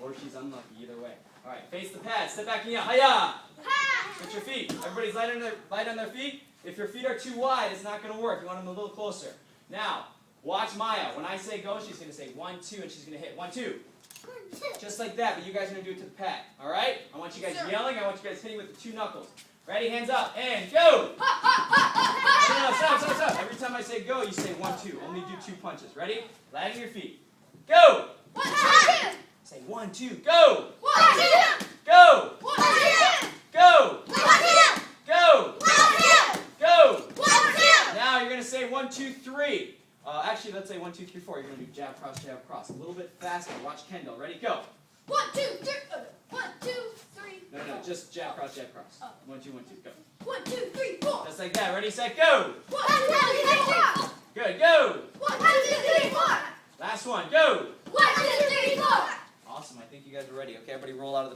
or she's unlucky. Either way. All right, face the pad. Step back and yell, hiya! Switch your feet. Everybody's light on their feet. If your feet are too wide, it's not going to work. You want them a little closer. Now, watch Maya. When I say go, she's going to say 1, 2, and she's going to hit 1, 2. Just like that, but you guys are going to do it to the pad. All right? I want you guys yelling. I want you guys hitting with the 2 knuckles. Ready? Hands up. And go! No, stop. Every time I say go, you say 1, 2. Only do 2 punches. Ready? Land on your feet. Go! 1, 2. Say 1, 2. Go! 1, 2. Go! 1, 2. Go! 1, 2. Go! 1, 2. Go! 1, 2. Now you're going to say 1, 2, 3. Actually, let's say 1, 2, 3, 4. You're going to do jab, cross. A little bit faster. Watch Kendall. Ready? Go. 1, 2, 3. 1, 2, 3. No, just jab, cross. 1, 2, 1, 2. Go. 1, 2, 3, 4. Just like that. Ready, set, go. 1, 2, 3, 4. Good. Go. 1, 2, 3, 4. Last one. Go. 1, 2, 3, 4. Awesome. I think you guys are ready. Okay, everybody roll out of the